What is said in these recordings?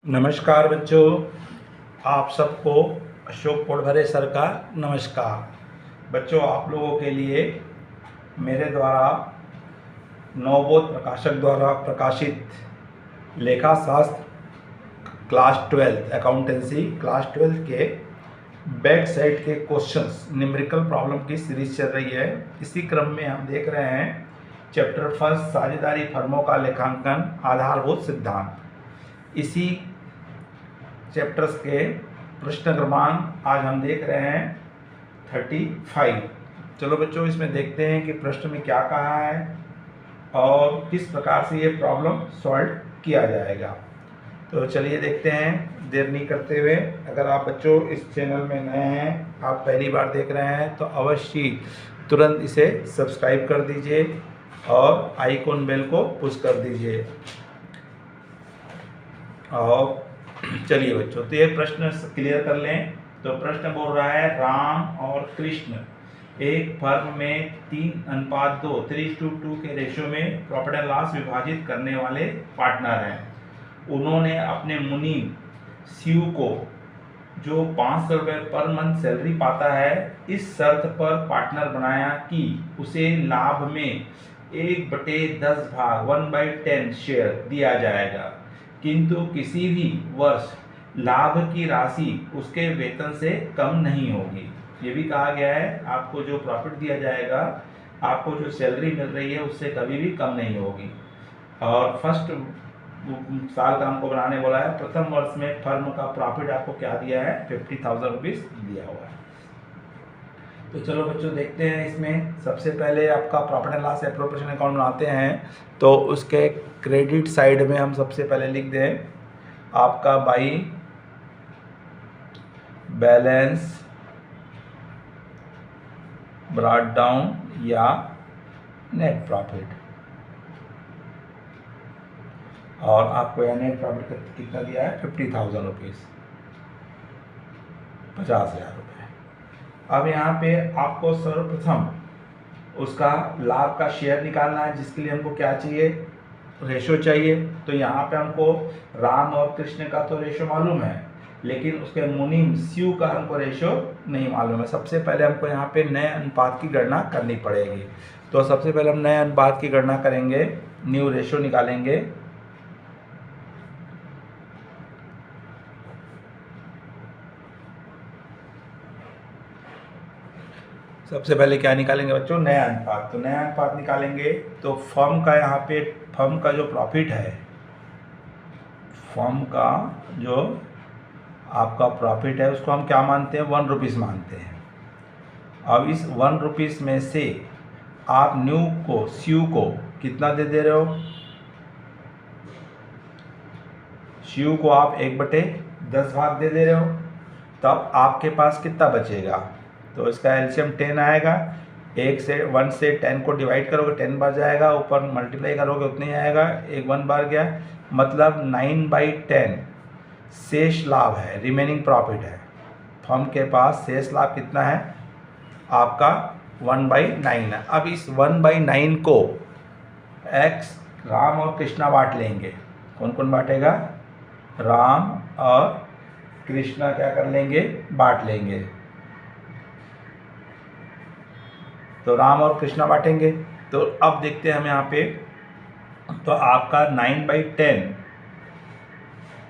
नमस्कार बच्चों, आप सबको अशोक पोड़भरे सर का नमस्कार। बच्चों, आप लोगों के लिए मेरे द्वारा नवबोध प्रकाशक द्वारा प्रकाशित लेखा शास्त्र क्लास 12 अकाउंटेंसी क्लास 12 के बैक साइड के क्वेश्चंस न्यूमेरिकल प्रॉब्लम की सीरीज चल रही है। इसी क्रम में हम देख रहे हैं चैप्टर फर्स्ट साझेदारी फर्मों का लेखांकन आधारभूत सिद्धांत। इसी चैप्टर्स के प्रश्न क्रमांक आज हम देख रहे हैं 35। चलो बच्चों, इसमें देखते हैं कि प्रश्न में क्या कहा है और किस प्रकार से ये प्रॉब्लम सॉल्व किया जाएगा। तो चलिए देखते हैं, देर नहीं करते हुए। अगर आप बच्चों इस चैनल में नए हैं, आप पहली बार देख रहे हैं, तो अवश्य तुरंत इसे सब्सक्राइब कर दीजिए और आइकॉन बेल को पुश कर दीजिए। और चलिए बच्चों, तो ये प्रश्न क्लियर कर लें। तो प्रश्न बोल रहा है, राम और कृष्ण एक फर्म में 3:2 3:2 के रेशियो में प्रॉफिट एंड लॉस विभाजित करने वाले पार्टनर हैं। उन्होंने अपने मुनीम शिव को, जो 500 रुपये पर मंथ सैलरी पाता है, इस शर्त पर पार्टनर बनाया कि उसे लाभ में 1/10 भाग 1/10 शेयर दिया जाएगा, किंतु किसी भी वर्ष लाभ की राशि उसके वेतन से कम नहीं होगी। ये भी कहा गया है, आपको जो प्रॉफिट दिया जाएगा, आपको जो सैलरी मिल रही है, उससे कभी भी कम नहीं होगी। और फर्स्ट साल का हमको बनाने बोला है। प्रथम वर्ष में फर्म का प्रॉफिट आपको क्या दिया है, 50,000 रुपीज़ दिया हुआ है। तो चलो बच्चों देखते हैं। इसमें सबसे पहले आपका profit and loss appropriation account बनाते हैं। तो उसके क्रेडिट साइड में हम सबसे पहले लिख दें आपका बाई बैलेंस ब्रॉट डाउन या नेट प्रॉफिट। और आपको यह नेट प्रॉफिट कितना दिया है, 50,000 रुपीज़, 50,000 रुपये। अब यहाँ पे आपको सर्वप्रथम उसका लाभ का शेयर निकालना है, जिसके लिए हमको क्या चाहिए, रेशो चाहिए। तो यहाँ पे हमको राम और कृष्ण का तो रेशो मालूम है, लेकिन उसके मुनीम शिव का हमको रेशो नहीं मालूम है। सबसे पहले हमको यहाँ पे नए अनुपात की गणना करनी पड़ेगी। तो सबसे पहले हम नए अनुपात की गणना करेंगे, न्यू रेशो निकालेंगे। सबसे पहले क्या निकालेंगे बच्चों, नया अनुपात। तो नया अनुपात निकालेंगे तो फर्म का यहाँ पे फर्म का जो प्रॉफिट है, फर्म का जो आपका प्रॉफिट है, उसको हम क्या मानते हैं, 1 रुपीज़ मानते हैं। अब इस 1 रुपीज़ में से आप न्यू को, शिव को कितना दे रहे हो, शिव को आप 1/10 भाग दे रहे हो। तब आपके पास कितना बचेगा, तो इसका एलसीएम 10 आएगा। 1 से 10 को डिवाइड करोगे 10 बार जाएगा, ऊपर मल्टीप्लाई करोगे उतने ही आएगा, 1 बार गया, मतलब 9/10 शेष लाभ है, रिमेनिंग प्रॉफिट है। फर्म के पास शेष लाभ कितना है, आपका 1/9 है। अब इस 1/9 को एक्स राम और कृष्णा बांट लेंगे। कौन कौन बांटेगा, राम और कृष्णा क्या कर लेंगे, बांट लेंगे। तो राम और कृष्णा बांटेंगे। तो अब देखते हैं हम यहाँ पे, तो आपका 9/10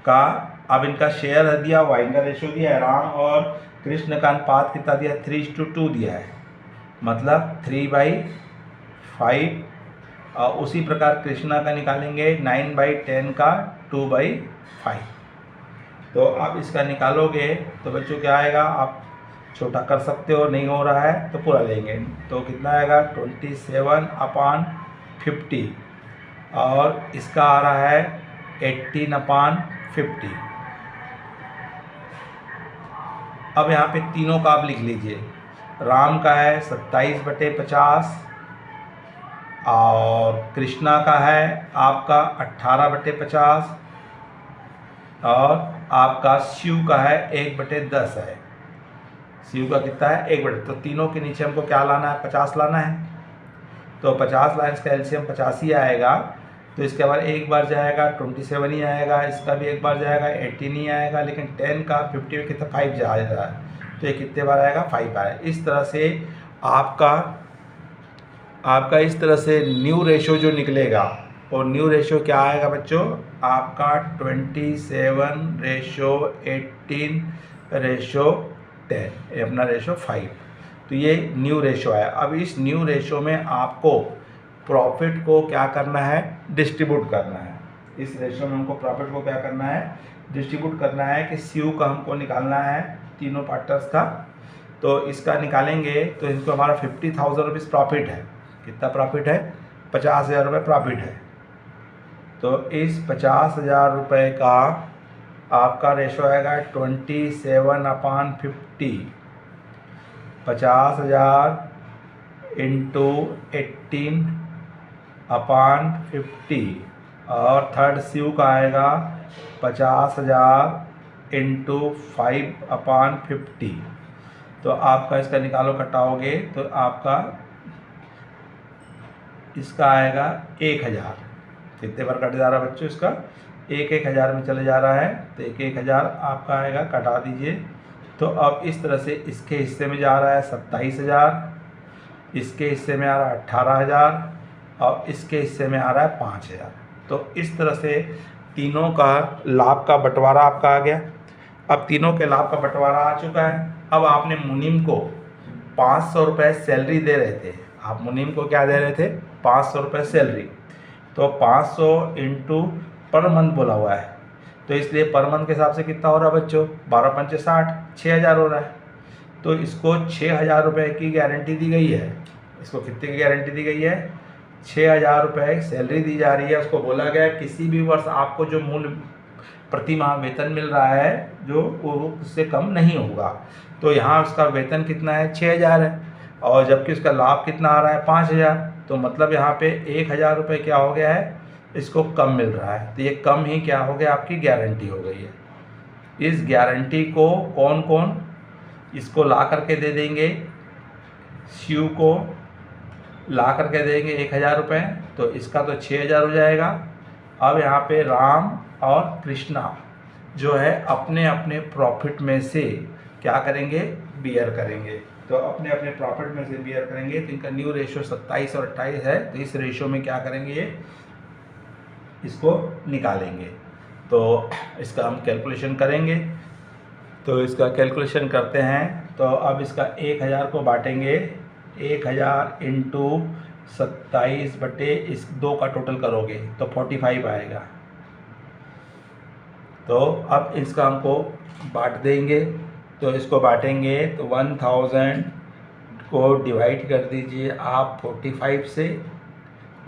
का अब इनका शेयर दिया हुआ, इनका रेशो दिया है, राम और कृष्ण का अनुपात कितना दिया है, 3:2 दिया है, मतलब 3/5। और उसी प्रकार कृष्णा का निकालेंगे, 9/10 का 2/5। तो आप इसका निकालोगे तो बच्चों क्या आएगा, आप छोटा कर सकते हो, नहीं हो रहा है तो पूरा लेंगे। तो कितना आएगा, 27/50। और इसका आ रहा है 18/50। अब यहाँ पे तीनों का आप लिख लीजिए। राम का है 27/50 और कृष्णा का है आपका 18/50 और आपका शिव का है 1/10 है। शिव का कितना है, 1/10। तो तीनों के नीचे हमको क्या लाना है, 50 लाना है। तो 50 लाइन्स का एलसीएम 85 आएगा। तो इसके बाद एक बार जाएगा 27 ही आएगा, इसका भी एक बार जाएगा 18 ही आएगा, लेकिन 10 का 50 में कितना 5 जाएगा, तो ये कितने बार आएगा 5 आएगा। इस तरह से आपका इस तरह से न्यू रेशो जो निकलेगा, और न्यू रेशो क्या आएगा बच्चों, आपका 27:18:10, ये अपना रेशो 5। तो ये न्यू रेशो है। अब इस न्यू रेशो में आपको प्रॉफिट को क्या करना है, डिस्ट्रीब्यूट करना है। इस रेशो में हमको प्रॉफिट को क्या करना है, डिस्ट्रीब्यूट करना है कि सीयू का हमको निकालना है, तीनों पार्टनर्स का। तो इसका निकालेंगे तो इनको हमारा 50,000 रुपीज़ प्रॉफिट है। कितना प्रॉफिट है, 50,000 रुपये प्रॉफिट है। तो इस 50,000 रुपये का आपका रेशो आएगा 27/50, 50,000 इंटू 18/50, और थर्ड सीयू का आएगा 50,000 इंटू 5/50। तो आपका इसका निकालो कटाओगे तो आपका इसका आएगा 1,000। कितने बार कट जा रहा है बच्चों, इसका 1,000 में चले जा रहा है, तो 1,000 आपका आएगा, कटा दीजिए। तो अब इस तरह से इसके हिस्से में जा रहा है 27,000, इसके हिस्से में आ रहा है 18,000, और इसके हिस्से में आ रहा है 5,000। तो इस तरह से तीनों का लाभ का बंटवारा आपका आ गया। अब तीनों के लाभ का बंटवारा आ चुका है। अब आपने मुनीम को 500 रुपये सैलरी दे रहे थे, आप मुनीम को क्या दे रहे थे, 500 रुपये सैलरी। तो 500 इंटू पर मंथ बोला हुआ है, तो इसलिए पर मंथ के हिसाब से कितना हो रहा है बच्चों, 12×5 = 60, 6,000 हो रहा है। तो इसको 6,000 रुपये की गारंटी दी गई है। इसको कितने की गारंटी दी गई है, 6,000 रुपये सैलरी दी जा रही है। उसको बोला गया है किसी भी वर्ष आपको जो मूल प्रति माह वेतन मिल रहा है जो वो उससे कम नहीं होगा। तो यहाँ उसका वेतन कितना है, 6,000 है, और जबकि उसका लाभ कितना आ रहा है, 5,000। तो मतलब यहाँ पे 1,000 रुपये क्या हो गया है, इसको कम मिल रहा है। तो ये कम ही क्या हो गया, आपकी गारंटी हो गई है। इस गारंटी को कौन कौन इसको ला करके दे देंगे, सीयू को ला करके देंगे 1,000 रुपये, तो इसका तो 6,000 हो जाएगा। अब यहाँ पे राम और कृष्णा जो है अपने अपने प्रॉफिट में से क्या करेंगे, बियर करेंगे। तो अपने अपने प्रॉफिट में से बियर करेंगे। तो इनका न्यू रेशो 27 और 28 है। तो इस रेशो में क्या करेंगे, इसको निकालेंगे। तो इसका हम कैलकुलेशन करेंगे। तो इसका कैलकुलेशन करते हैं। तो अब इसका 1,000 को बांटेंगे, 1,000 इंटू 27 बटे इस 2 का टोटल करोगे तो 45 आएगा। तो अब इसका हमको बांट देंगे। तो इसको बांटेंगे तो 1000 को डिवाइड कर दीजिए आप 45 से,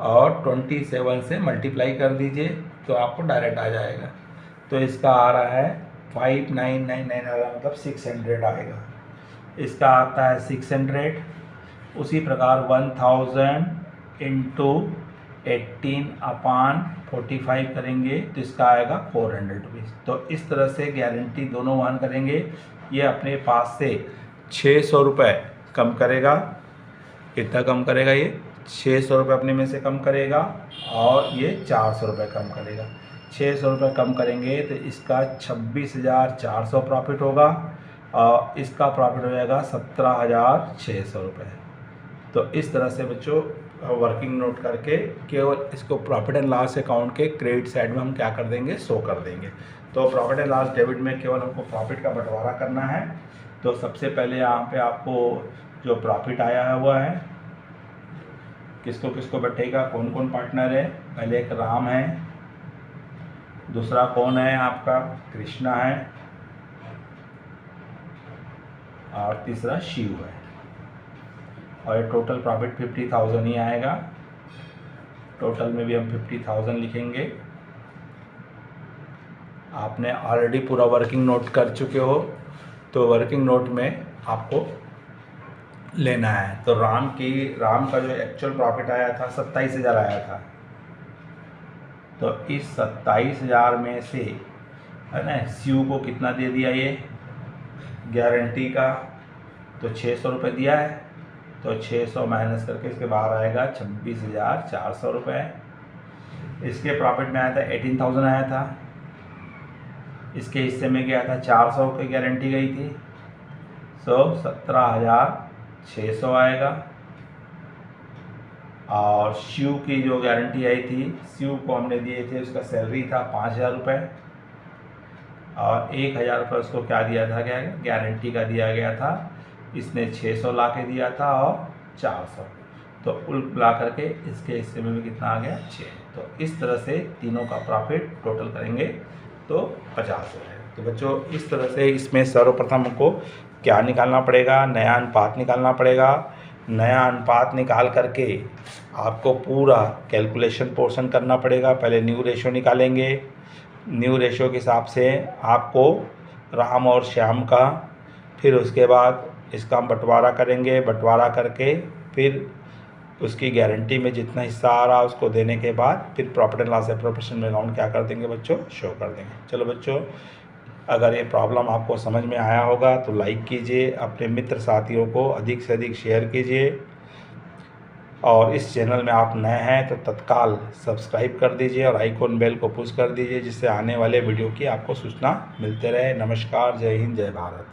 और 27 से मल्टीप्लाई कर दीजिए, तो आपको डायरेक्ट आ जाएगा। तो इसका आ रहा है 5999 आ रहा है, मतलब 600 आएगा। इसका आता है 600। उसी प्रकार 1000 इंटू 18/45 करेंगे तो इसका आएगा 400 रुपीज़। तो इस तरह से गारंटी दोनों वहन करेंगे। ये अपने पास से 600 रुपये कम करेगा। कितना कम करेगा, ये 600 रुपये अपने में से कम करेगा, और ये 400 रुपये कम करेगा। 600 रुपये कम करेंगे तो इसका 26,400 प्रॉफिट होगा, और इसका प्रॉफिट हो जाएगा 17,600 रुपये। तो इस तरह से बच्चों वर्किंग नोट करके केवल इसको प्रॉफिट एंड लॉस अकाउंट के क्रेडिट साइड में हम क्या कर देंगे, शो कर देंगे। तो प्रॉफिट एंड लॉस डेबिट में केवल हमको प्रॉफिट का बंटवारा करना है। तो सबसे पहले यहाँ पे आपको जो प्रॉफिट आया हुआ है, किसको किसको बटेगा, कौन कौन पार्टनर है। पहले एक राम है, दूसरा कौन है आपका, कृष्णा है, और तीसरा शिव है। और ये टोटल प्रॉफिट 50,000 ही आएगा। टोटल में भी हम 50,000 लिखेंगे। आपने ऑलरेडी पूरा वर्किंग नोट कर चुके हो, तो वर्किंग नोट में आपको लेना है। तो राम का जो एक्चुअल प्रॉफिट आया था 27,000 आया था। तो इस 27,000 में से है ना, सीयू को कितना दे दिया, ये गारंटी का तो 600 रुपये दिया है। तो 600 माइनस करके इसके बाहर आएगा 26,400 रुपये। इसके प्रॉफिट में आया था 18,000 आया था, इसके हिस्से में गया था 400 की गारंटी गई थी, 17,600 आएगा। और शिव की जो गारंटी आई थी, शिव को हमने दिए थे, उसका सैलरी था 5,000 रुपये और 1,000 रुपये उसको क्या दिया था, क्या गारंटी का दिया गया था। इसने 600 ला के दिया था और 400, तो कुल मिला करके इसके हिस्से में भी कितना आ गया, 6। तो इस तरह से तीनों का प्रॉफिट टोटल करेंगे तो 50 है। तो बच्चों इस तरह से इसमें सर्वप्रथम हमको क्या निकालना पड़ेगा, नया अनुपात निकालना पड़ेगा। नया अनुपात निकाल करके आपको पूरा कैलकुलेशन पोर्शन करना पड़ेगा। पहले न्यू रेशो निकालेंगे, न्यू रेशो के हिसाब से आपको राम और श्याम का, फिर उसके बाद इसका हम बंटवारा करेंगे, बंटवारा करके फिर उसकी गारंटी में जितना हिस्सा आ रहा उसको देने के बाद फिर प्रॉफिट एंड लॉस प्रोपोर्शन में अकाउंट क्या कर देंगे बच्चों, शो कर देंगे। चलो बच्चों, अगर ये प्रॉब्लम आपको समझ में आया होगा तो लाइक कीजिए, अपने मित्र साथियों को अधिक से अधिक शेयर कीजिए, और इस चैनल में आप नए हैं तो तत्काल सब्सक्राइब कर दीजिए और आइकॉन बेल को पुश कर दीजिए, जिससे आने वाले वीडियो की आपको सूचना मिलते रहे। नमस्कार, जय हिंद, जय भारत।